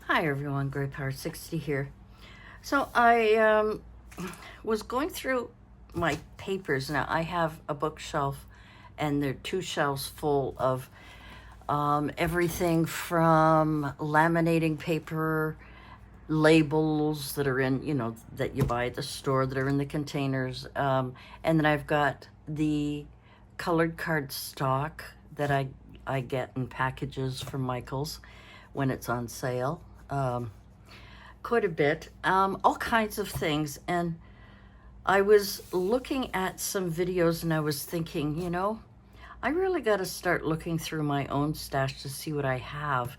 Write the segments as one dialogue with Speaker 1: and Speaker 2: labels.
Speaker 1: Hi everyone, Grey Power 60 here. So I was going through my papers. Now I have a bookshelf and there are two shelves full of everything from laminating paper, labels that are in, that you buy at the store that are in the containers. And then I've got the colored card stock that I get in packages from Michaels when it's on sale. Quite a bit, all kinds of things. And I was looking at some videos and I was thinking, I really got to start looking through my own stash to see what I have.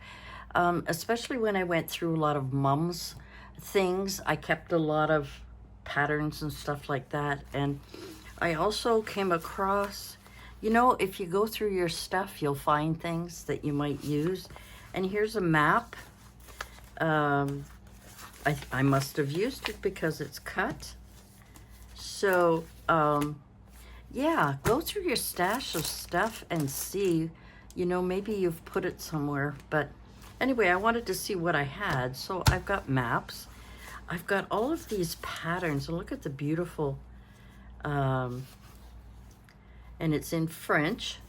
Speaker 1: Especially when I went through a lot of Mom's things. I kept a lot of patterns and stuff like that. And I also came across, if you go through your stuff, you'll find things that you might use. And here's a map. I must have used it because it's cut. So, yeah, go through your stash of stuff and see, maybe you've put it somewhere. But anyway, I wanted to see what I had. So I've got maps. I've got all of these patterns. And look at the beautiful, and it's in French.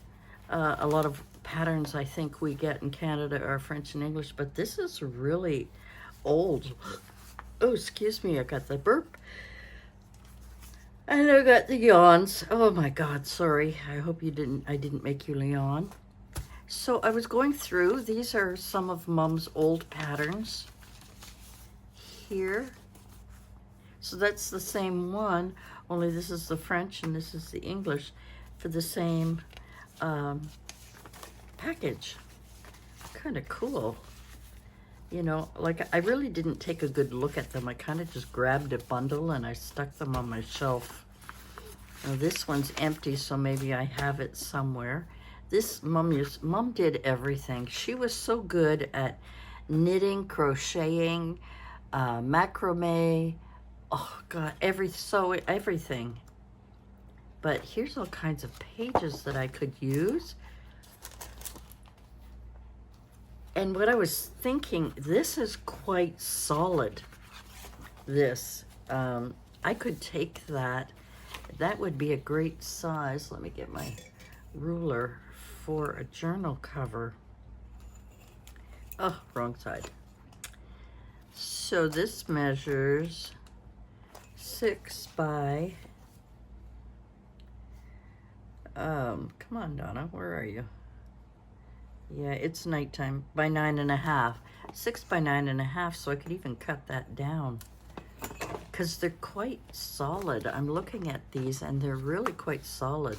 Speaker 1: A lot of patterns I think we get in Canada are French and English, but this is really old. Oh, excuse me, I got the burp. And I got the yawns. Oh my God, sorry. I hope I didn't make you yawn. So I was going through, these are some of Mom's old patterns here. So that's the same one, only this is the French and this is the English for the same package. Kind of cool. Like I really didn't take a good look at them. I kind of just grabbed a bundle and I stuck them on my shelf. Now this one's empty, so maybe I have it somewhere. This Mom did everything. She was so good at knitting, crocheting, macrame. Oh God, everything. But here's all kinds of pages that I could use. And what I was thinking, this is quite solid, this. I could take that. That would be a great size. Let me get my ruler for a journal cover. Oh, wrong side. So this measures 6 by, come on, Donna, where are you? Yeah, it's nighttime, by 9.5. 6 by 9.5, so I could even cut that down. Because they're quite solid. I'm looking at these and they're really quite solid.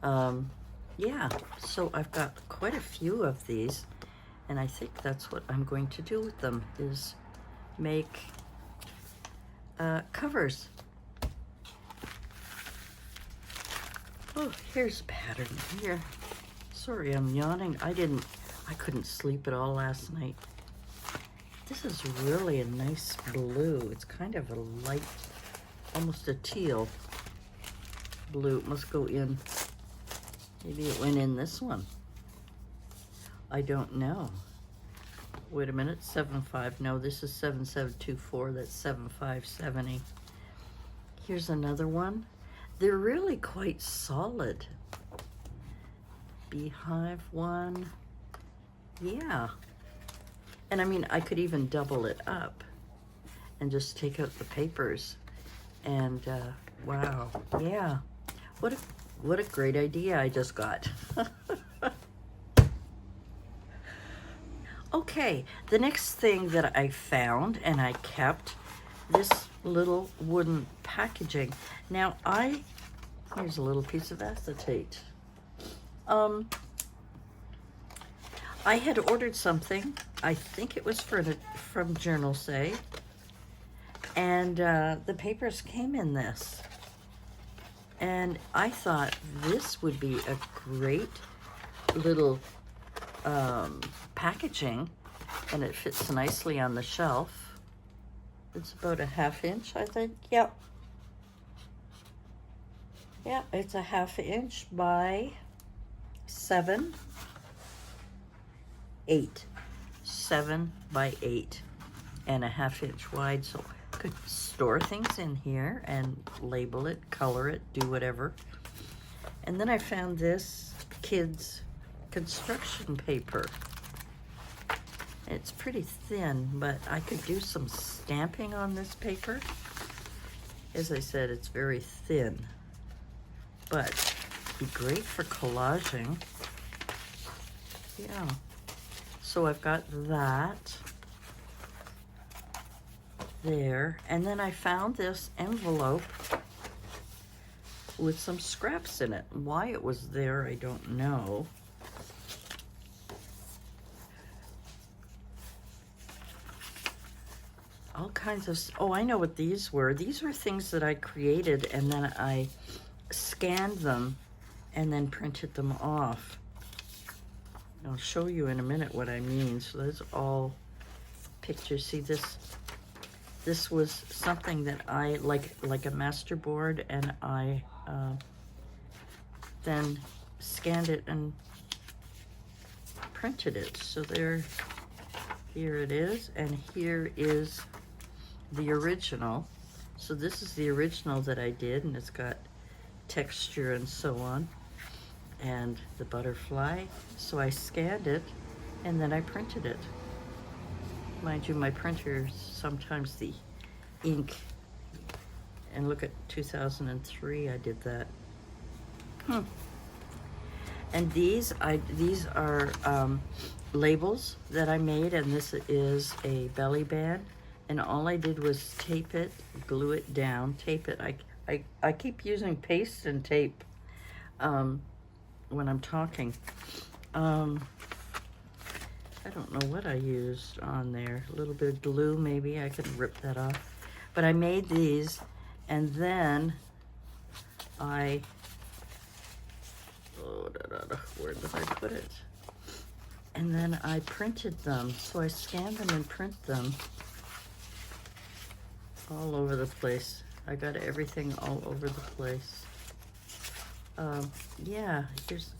Speaker 1: Yeah, so I've got quite a few of these. And I think that's what I'm going to do with them, is make covers. Oh, here's a pattern here. Sorry, I'm yawning. I couldn't sleep at all last night. This is really a nice blue. It's kind of a light, almost a teal blue. It must go in, maybe it went in this one. I don't know. Wait a minute, 7.5. No, this is 7.724. That's 7.570. Here's another one. They're really quite solid. Beehive one. Yeah. And I mean, I could even double it up and just take out the papers. And wow, yeah. What a great idea I just got. Okay, the next thing that I found and I kept, this little wooden packaging. Now here's a little piece of acetate. I had ordered something. I think it was from Journal Say, and the papers came in this. And I thought this would be a great little packaging, and it fits nicely on the shelf. It's about a 1/2 inch, I think. Yep. Yeah, it's a 1/2 inch by 7, 8. 7 by 8.5 inch wide, so I could store things in here and label it, color it, do whatever. And then I found this kids construction paper. It's pretty thin, but I could do some stamping on this paper. As I said, it's very thin, but be great for collaging. Yeah, so I've got that there, and then I found this envelope with some scraps in it. Why it was there, I don't know. All kinds of, oh, I know what these were. These were things that I created, and then I scanned them and then printed them off. I'll show you in a minute what I mean. So those all pictures. See, this was something that I like a master board, and I then scanned it and printed it. So here it is, and here is the original. So this is the original that I did, and it's got texture and so on, and the butterfly. So I scanned it and then I printed it. Mind you, my printer, sometimes the ink, and look at 2003 I did that. And these are labels that I made, and this is a belly band, and all I did was tape it, glue it down, tape it. I keep using paste and tape when I'm talking. I don't know what I used on there. A little bit of glue, maybe. I could rip that off. But I made these, and then where did I put it? And then I printed them. So I scanned them and print them all over the place. I got everything all over the place. Yeah, here's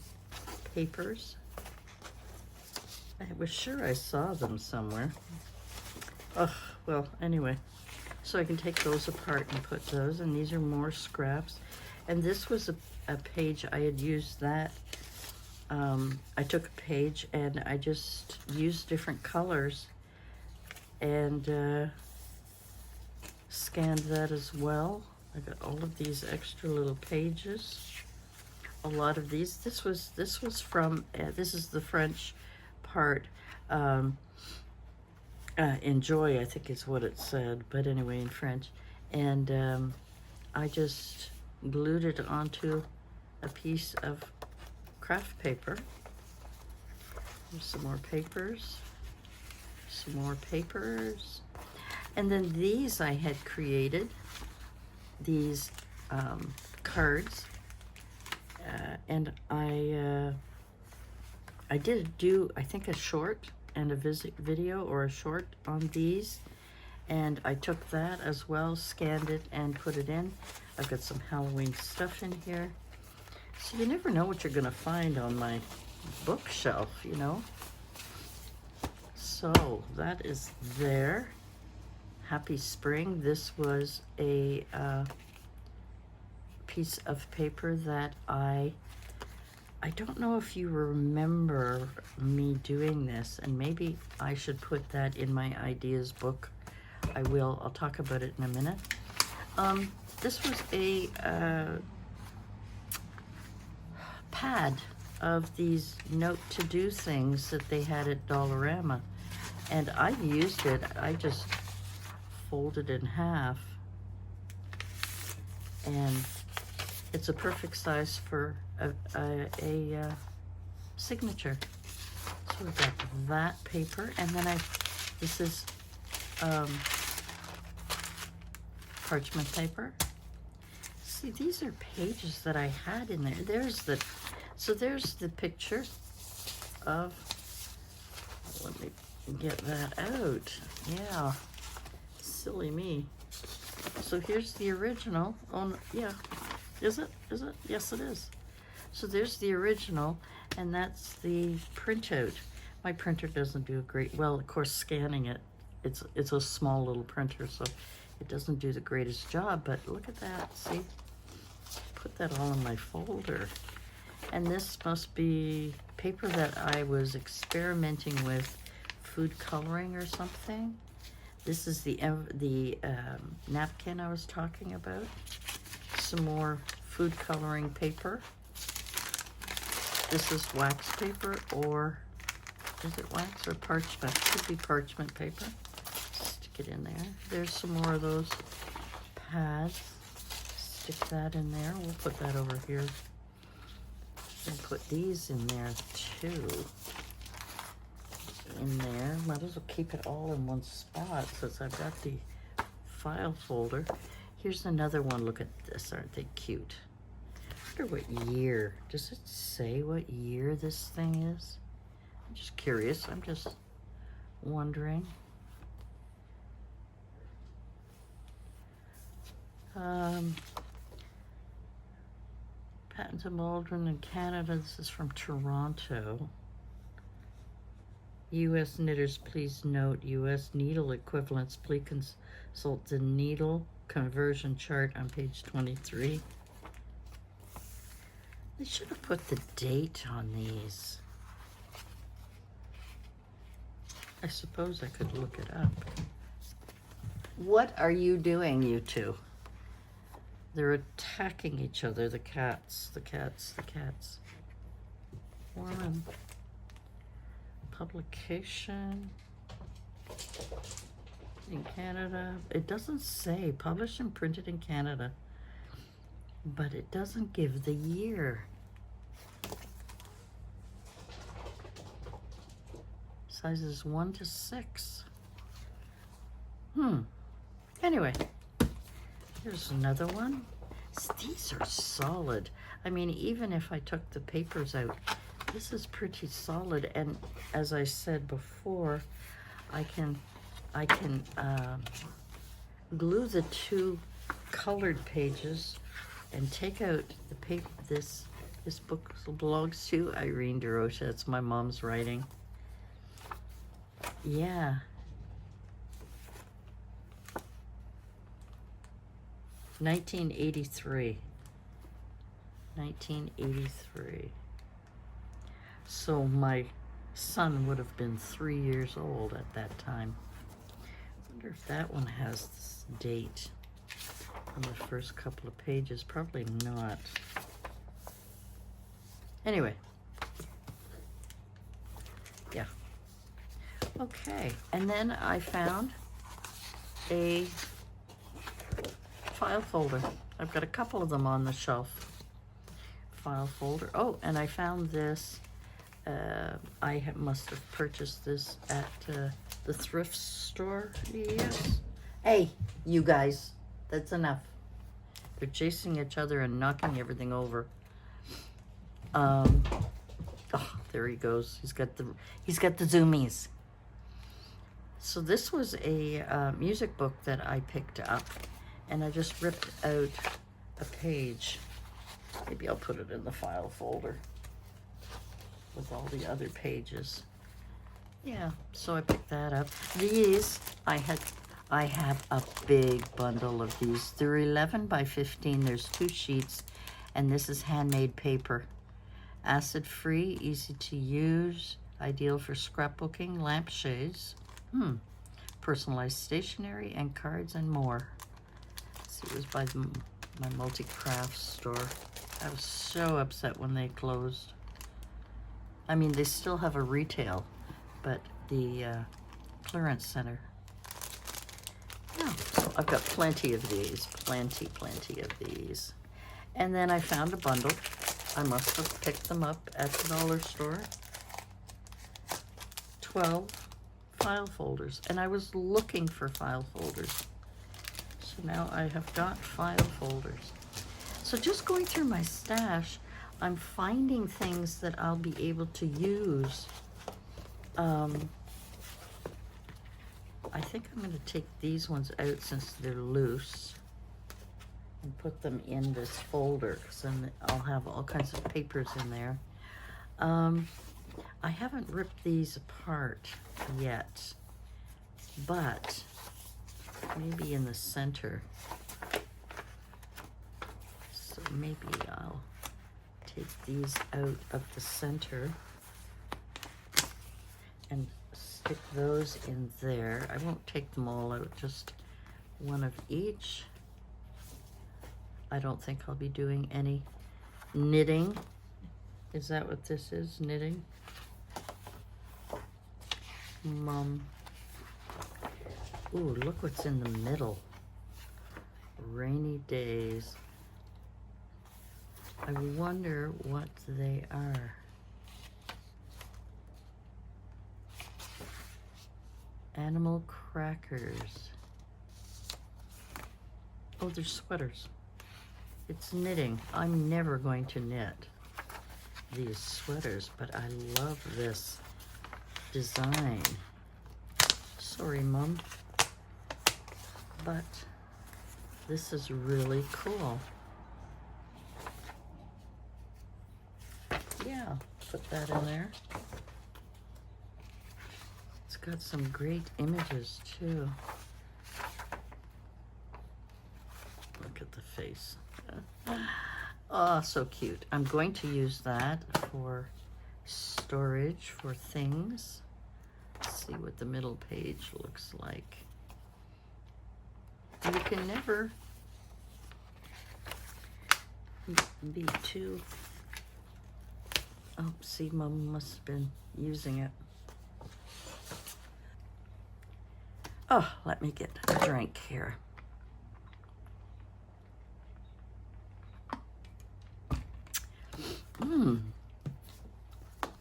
Speaker 1: papers. I was sure I saw them somewhere. Oh, well, anyway. So I can take those apart and put those, and these are more scraps. And this was a page, I had used that. I took a page and I just used different colors and scanned that as well. I got all of these extra little pages. A lot of these. This was from, this is the French part. Enjoy, I think is what it said, but anyway, in French. And I just glued it onto a piece of craft paper. There's some more papers, and then these I had created, these cards, and I did do, I think, a short and a video or a short on these, and I took that as well, scanned it and put it in. I've got some Halloween stuff in here. So you never know what you're gonna find on my bookshelf, you know. So that is there. Happy Spring. This was a piece of paper that I don't know if you remember me doing this, and maybe I should put that in my ideas book. I will. I'll talk about it in a minute. This was a pad of these note to do things that they had at Dollarama, and I used it. I just folded in half, and it's a perfect size for a signature. So we've got that paper, and then this is parchment paper. See, these are pages that I had in there. There's the picture of, let me get that out. Yeah, silly me. So here's the original. Oh, yeah. Is it? Yes, it is. So there's the original, and that's the printout. My printer doesn't do a great, well, of course, scanning it, it's a small little printer, so it doesn't do the greatest job, but look at that, see? Put that all in my folder. And this must be paper that I was experimenting with, food coloring or something. This is the napkin I was talking about. Some more food coloring paper. This is wax paper, or is it wax or parchment? Could be parchment paper. Stick it in there. There's some more of those pads. Stick that in there. We'll put that over here. And put these in there too. In there. Might as well keep it all in one spot since I've got the file folder. Here's another one. Look at this. Aren't they cute? I wonder what year. Does it say what year this thing is? I'm just curious. I'm just wondering. Patent to Maldron in Canada. This is from Toronto. U.S. knitters, please note U.S. needle equivalents. Please consult the needle conversion chart on page 23. They should have put the date on these. I suppose I could look it up. What are you doing, you two? They're attacking each other, the cats, the cats, the cats. Warren. Publication in Canada. It doesn't say published and printed in Canada, but it doesn't give the year. Sizes 1 to 6. Anyway, here's another one. These are solid. I mean, even if I took the papers out, this is pretty solid. And as I said before, I can glue the two colored pages and take out the paper. This book belongs to Irene DeRocha. It's my mom's writing. Yeah. 1983. 1983. So my son would have been 3 years old at that time. I wonder if that one has this date on the first couple of pages. Probably not. Anyway. Yeah. Okay. And then I found a file folder. I've got a couple of them on the shelf. File folder. Oh, and I found this. I must have purchased this at the thrift store. Yes. Hey, you guys, that's enough. They're chasing each other and knocking everything over. Oh, there he goes. He's got the zoomies. So this was a music book that I picked up, and I just ripped out a page. Maybe I'll put it in the file folder with all the other pages. Yeah, so I picked that up. These, I have a big bundle of these. They're 11 by 15. There's 2 sheets, and this is handmade paper. Acid-free, easy to use, ideal for scrapbooking, lampshades, personalized stationery, and cards and more. Let's see, it was by my multi-craft store. I was so upset when they closed. I mean, they still have a retail, but the clearance center. Yeah, so I've got plenty of these, plenty of these. And then I found a bundle. I must have picked them up at the dollar store. 12 file folders, and I was looking for file folders. So now I have got file folders. So just going through my stash, I'm finding things that I'll be able to use. I think I'm going to take these ones out since they're loose and put them in this folder, because then I'll have all kinds of papers in there. I haven't ripped these apart yet, but maybe in the center. So maybe I'll take these out of the center and stick those in there. I won't take them all out, just one of each. I don't think I'll be doing any knitting. Is that what this is, knitting? Ooh, look what's in the middle. Rainy days. I wonder what they are. Animal crackers. Oh, they're sweaters. It's knitting. I'm never going to knit these sweaters, but I love this design. Sorry, Mom, but this is really cool. Yeah, put that in there. It's got some great images too. Look at the face. Oh, so cute. I'm going to use that for storage for things. Let's see what the middle page looks like. You can never be too... Oh, see, Mom must have been using it. Oh, let me get a drink here.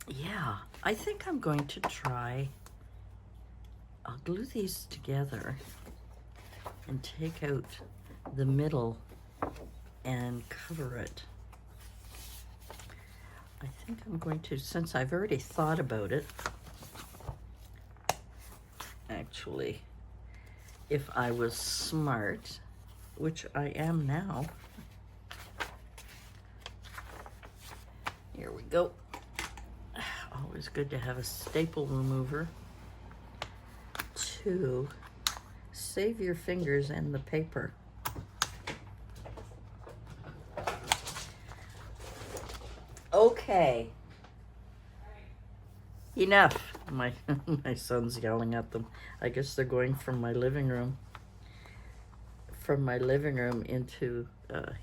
Speaker 1: Yeah, I think I'm going to try. I'll glue these together and take out the middle and cover it. I think I'm going to, since I've already thought about it, actually, if I was smart, which I am now. Here we go. Always good to have a staple remover to save your fingers and the paper. Okay. Enough. My son's yelling at them. I guess they're going from my living room into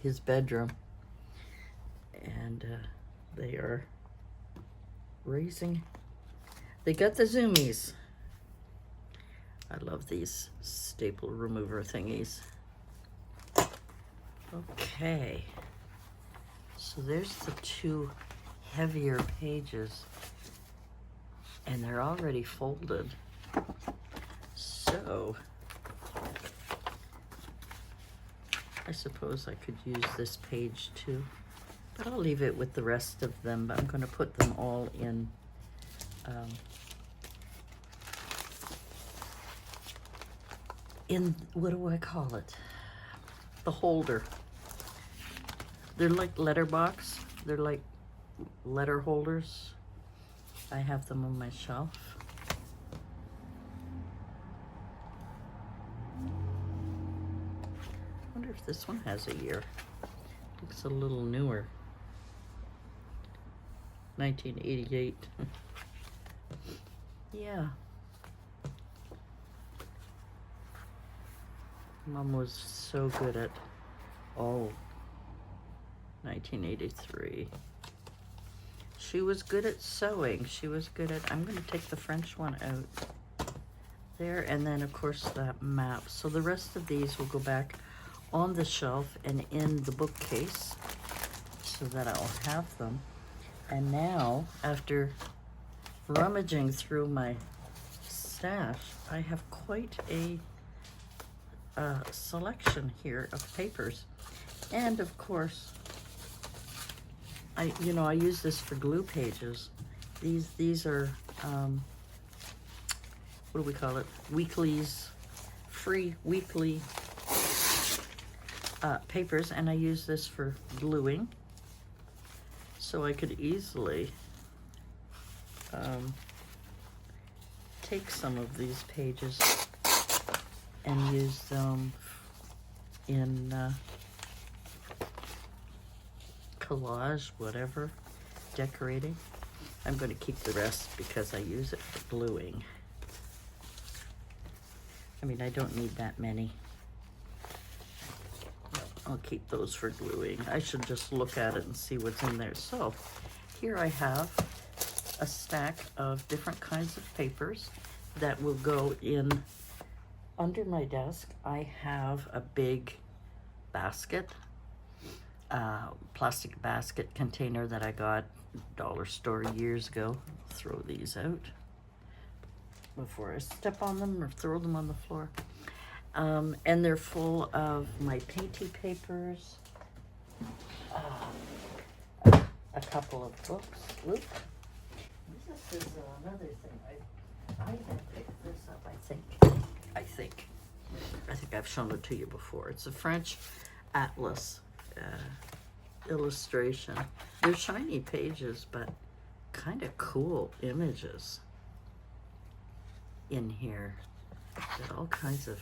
Speaker 1: his bedroom, and they are raising. They got the zoomies. I love these staple remover thingies. Okay, so there's the two heavier pages, and they're already folded. So I suppose I could use this page too, but I'll leave it with the rest of them. But I'm going to put them all in what do I call it? The holder. They're like letterbox. They're like letter holders. I have them on my shelf. I wonder if this one has a year. Looks a little newer. 1988. Yeah. Mom was so good at, 1983. She was good at sewing. She was good at, I'm going to take the French one out there, and then of course that map. So the rest of these will go back on the shelf and in the bookcase so that I'll have them. And now, after rummaging through my stash, I have quite a selection here of papers. And of course, I use this for glue pages. These are what do we call it? Weeklies, free weekly papers, and I use this for gluing. So I could easily take some of these pages and use them in collage, whatever, decorating. I'm going to keep the rest because I use it for gluing. I mean, I don't need that many. I'll keep those for gluing. I should just look at it and see what's in there. So here I have a stack of different kinds of papers that will go in under my desk. I have a big basket, plastic basket container that I got dollar store years ago. Throw these out before I step on them or throw them on the floor. And they're full of my painty papers, a couple of books. Oop. This is another thing. I had picked this up, I think I've shown it to you before. It's a French atlas illustration. They're shiny pages, but kind of cool images in here. Got all kinds of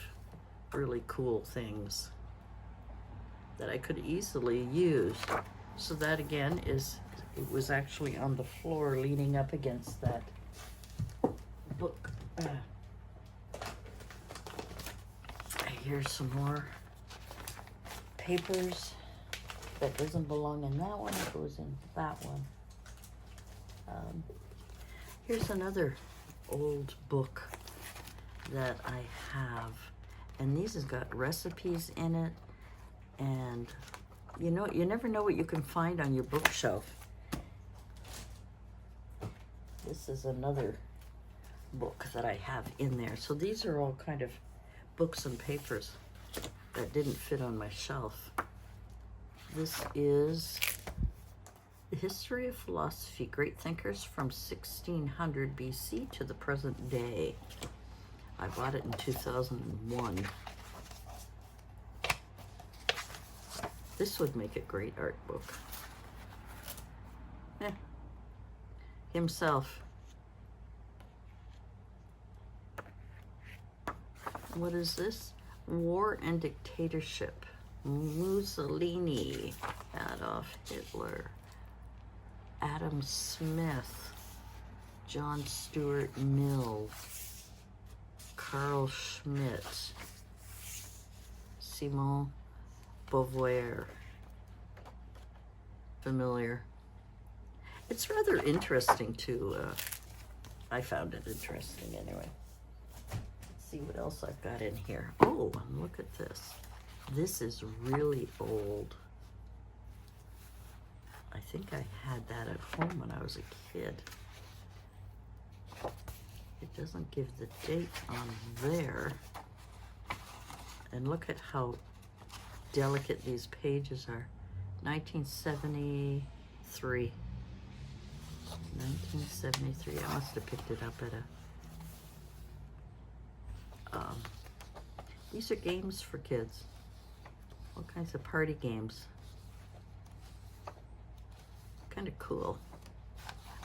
Speaker 1: really cool things that I could easily use. So that again it was actually on the floor leaning up against that book. Here's some more papers. That doesn't belong in that one, it goes in that one. Here's another old book that I have, and these has got recipes in it, and you know, you never know what you can find on your bookshelf. This is another book that I have in there. So these are all kind of books and papers that didn't fit on my shelf. This is The History of Philosophy, Great Thinkers from 1600 BC to the Present Day. I bought it in 2001. This would make a great art book. Himself. What is this? War and Dictatorship. Mussolini. Adolf Hitler. Adam Smith. John Stuart Mill. Carl Schmitt. Simone Beauvoir. Familiar. It's rather interesting to, I found it interesting anyway. Let's see what else I've got in here. Oh, and look at this. This is really old. I think I had that at home when I was a kid. It doesn't give the date on there. And look at how delicate these pages are. 1973. 1973. I must have picked it up at a... these are games for kids. All kinds of party games. Kind of cool.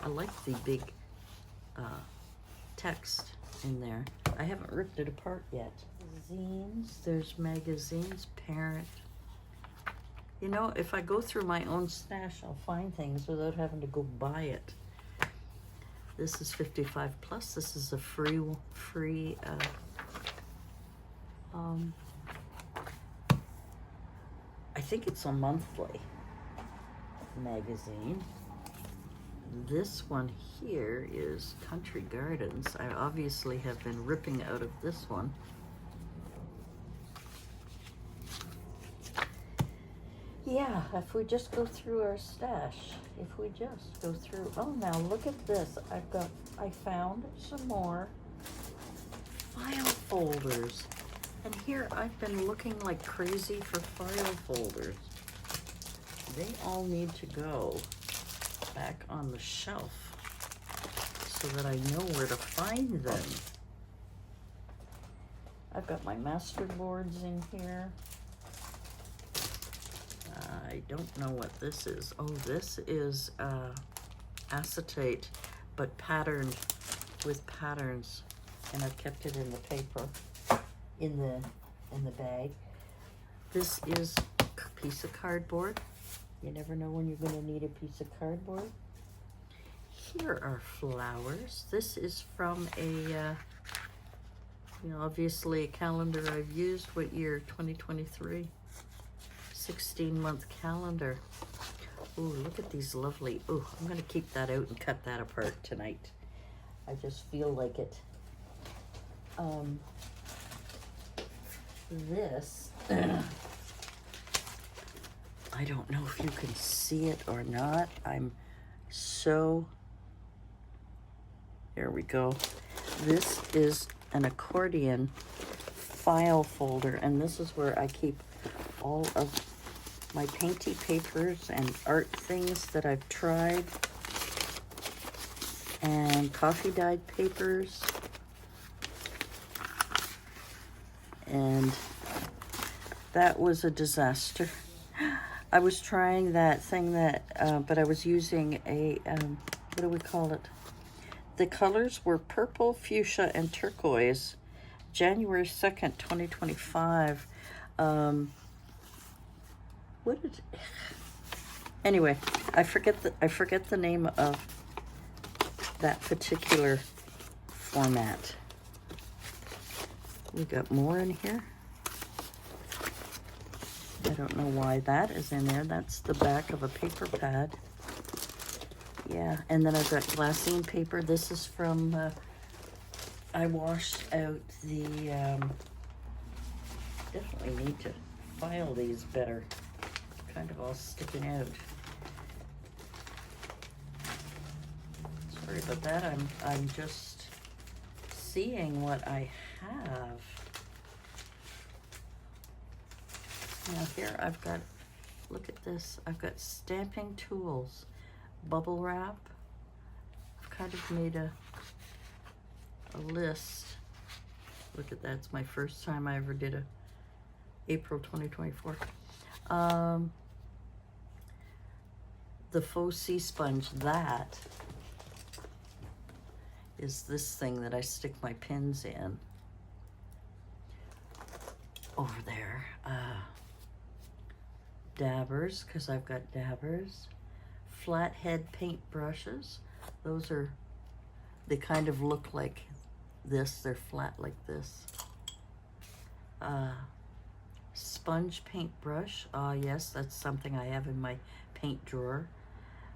Speaker 1: I like the big text in there. I haven't ripped it apart yet. Zines, there's magazines, Parent. You know, if I go through my own stash, I'll find things without having to go buy it. This is 55 plus. This is a free I think it's a monthly magazine. This one here is Country Gardens. I obviously have been ripping out of this one. Yeah, if we just go through our stash, if we just go through, oh, now look at this. I found some more file folders. And here I've been looking like crazy for file folders. They all need to go back on the shelf so that I know where to find them. I've got my master boards in here. I don't know what this is. Oh, this is acetate but patterned with patterns, and I've kept it in the paper, in the bag. This is a piece of cardboard. You never know when you're going to need a piece of cardboard. Here are flowers. This is from a, obviously a calendar I've used. What year? 2023. 16-month calendar. Ooh, look at these lovely. Ooh, I'm going to keep that out and cut that apart tonight. I just feel like it. This, I don't know if you can see it or not. There we go. This is an accordion file folder, and this is where I keep all of my painty papers and art things that I've tried, and coffee dyed papers, and that was a disaster. I was trying that thing but I was using a, what do we call it? The colors were purple, fuchsia, and turquoise. January 2nd, 2025. Anyway, I forget the name of that particular format. We got more in here. I don't know why that is in there. That's the back of a paper pad. Yeah, and then I've got glassine paper. This is from, I washed out the, definitely need to file these better. Kind of all sticking out. Sorry about that. I'm just seeing what I have. Now here I've got, look at this. I've got stamping tools. Bubble wrap. I've kind of made a list. Look at that, it's my first time I ever did a April 2024. The faux sea sponge, that is this thing that I stick my pins in over there. Dabbers, because I've got dabbers. Flathead paint brushes. Those are, they kind of look like this. They're flat like this. Sponge paintbrush. Yes, that's something I have in my paint drawer.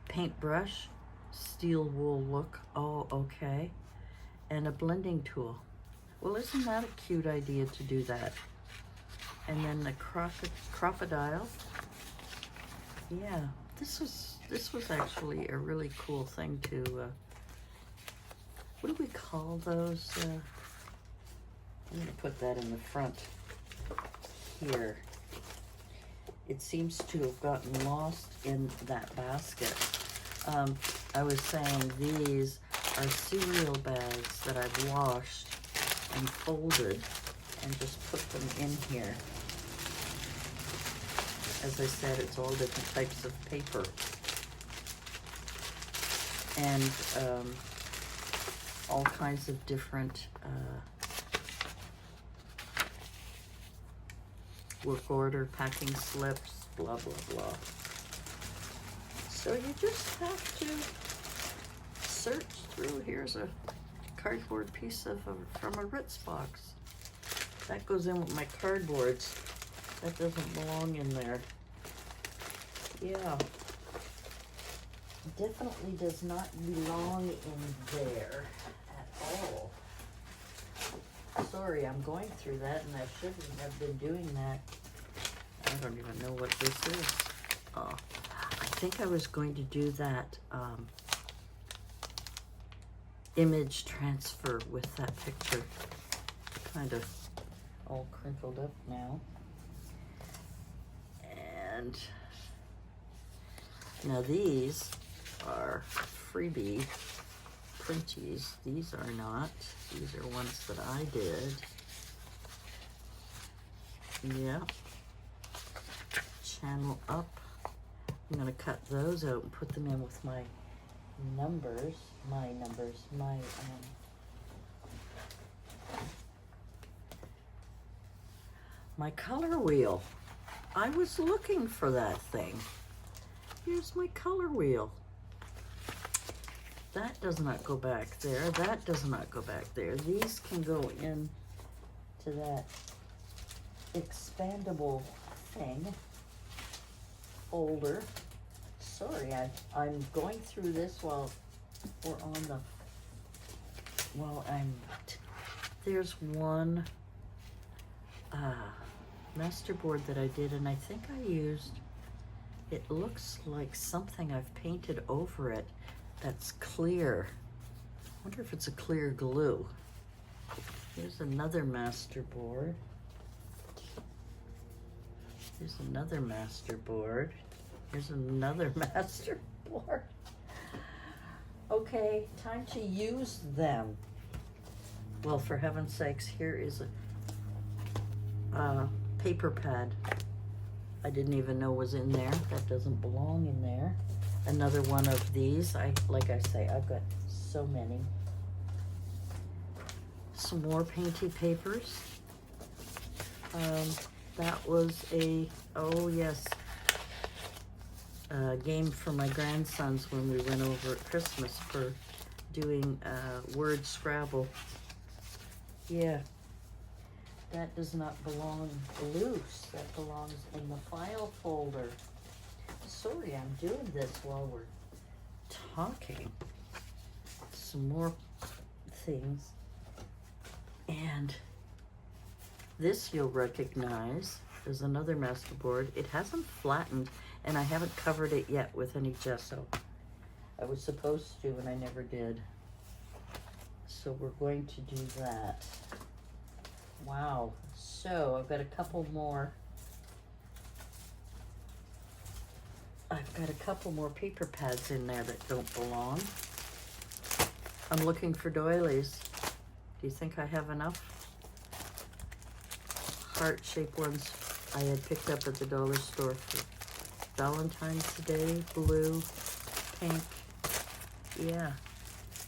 Speaker 1: Paintbrush, steel wool look. Oh, okay. And a blending tool. Well, isn't that a cute idea to do that? And then the crocodile. Yeah, this was actually a really cool thing to, what do we call those? I'm gonna put that in the front here. It seems to have gotten lost in that basket. I was saying these are cereal bags that I've washed and folded and just put them in here. As I said, it's all different types of paper. And all kinds of different work order, packing slips, blah, blah, blah. So you just have to search through. Here's a cardboard piece of from a Ritz box. That goes in with my cardboards. That doesn't belong in there. Yeah. Definitely does not belong in there at all. Sorry, I'm going through that and I shouldn't have been doing that. I don't even know what this is. Oh, I think I was going to do that image transfer with that picture. Kind of all crinkled up now. And now these are freebie printies. These are not. These are ones that I did. Yeah. Channel up. I'm going to cut those out and put them in with my numbers, my color wheel. I was looking for that thing. Here's my color wheel. That does not go back there. That does not go back there. These can go in to that expandable thing. Folder. Sorry, I'm going through this while we're on the, there's one master board that I did, and I think I used, it looks like something I've painted over it that's clear. I wonder if it's a clear glue. Here's another master board. Here's another master board. Here's another master board. Okay, time to use them. Well, for heaven's sakes, here is a paper pad. I didn't even know was in there. That doesn't belong in there. Another one of these. Like I say, I've got so many. Some more painty papers. That was oh yes, game for my grandsons when we went over at Christmas for doing word Scrabble. Yeah, that does not belong loose. That belongs in the file folder. Sorry, I'm doing this while we're talking. Some more things. And this you'll recognize is another master board. It hasn't flattened, and I haven't covered it yet with any gesso. I was supposed to, and I never did. So we're going to do that. Wow. So I've got a couple more. I've got a couple more paper pads in there that don't belong. I'm looking for doilies. Do you think I have enough? Heart-shaped ones I had picked up at the dollar store for Valentine's Day, blue, pink, yeah,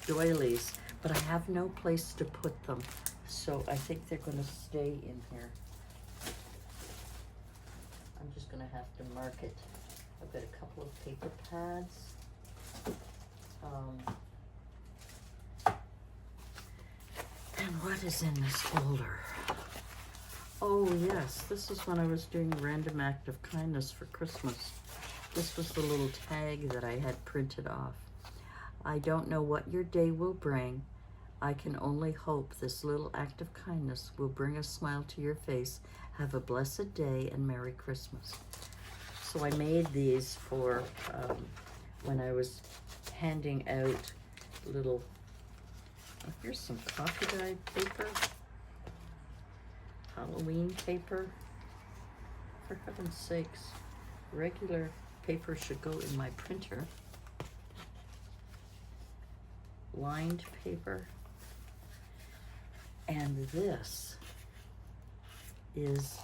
Speaker 1: doilies. But I have no place to put them, so I think they're gonna stay in here. I'm just gonna have to mark it. I've got a couple of paper pads. And what is in this folder? Oh yes, this is when I was doing Random Act of Kindness for Christmas. This was the little tag that I had printed off. I don't know what your day will bring. I can only hope this little act of kindness will bring a smile to your face. Have a blessed day and Merry Christmas. So I made these for when I was handing out little, here's some coffee dyed paper. Halloween paper. For heaven's sakes, regular paper should go in my printer. Lined paper. And this is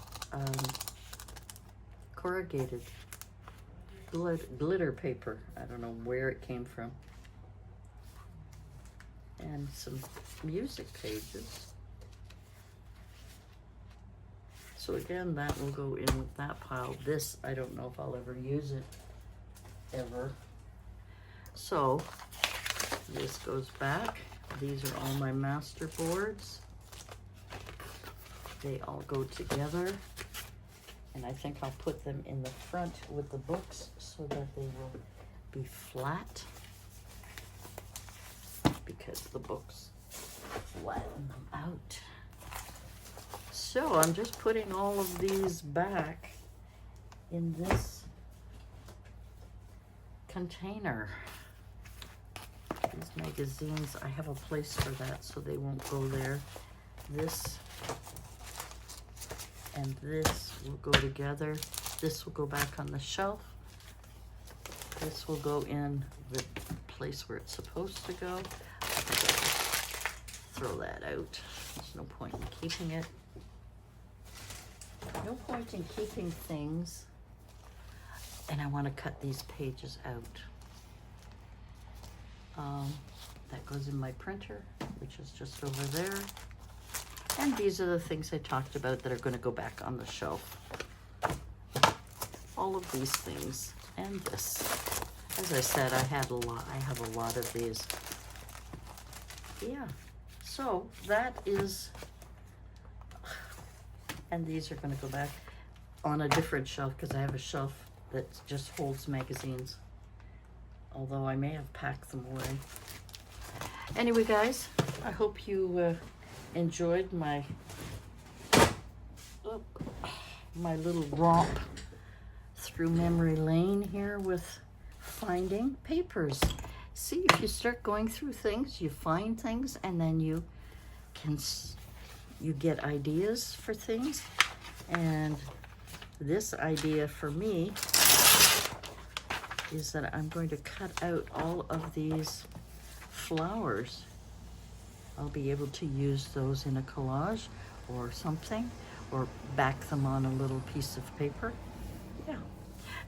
Speaker 1: corrugated glitter paper. I don't know where it came from. And some music pages. So again, that will go in with that pile. This, I don't know if I'll ever use it, ever. So, this goes back. These are all my master boards. They all go together. And I think I'll put them in the front with the books so that they will be flat. Because the books flatten them out. So I'm just putting all of these back in this container. These magazines, I have a place for that so they won't go there. This and this will go together. This will go back on the shelf. This will go in the place where it's supposed to go. Throw that out. There's no point in keeping it. No point in keeping things. And I want to cut these pages out. That goes in my printer, which is just over there. And these are the things I talked about that are going to go back on the shelf. All of these things and this. As I said, I have a lot of these. Yeah. So that is, and these are going to go back on a different shelf because I have a shelf that just holds magazines. Although I may have packed them away. Anyway, guys, I hope you enjoyed my little romp through memory lane here with finding papers. See, if you start going through things, you find things, and then you get ideas for things. And this idea for me is that I'm going to cut out all of these flowers. I'll be able to use those in a collage or something, or back them on a little piece of paper. Yeah.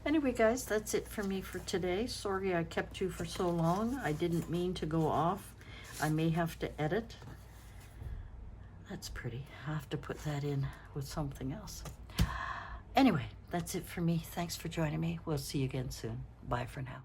Speaker 1: Anyway, guys, that's it for me for today. Sorry I kept you for so long. I didn't mean to go off. I may have to edit. That's pretty. I have to put that in with something else. Anyway, that's it for me. Thanks for joining me. We'll see you again soon. Bye for now.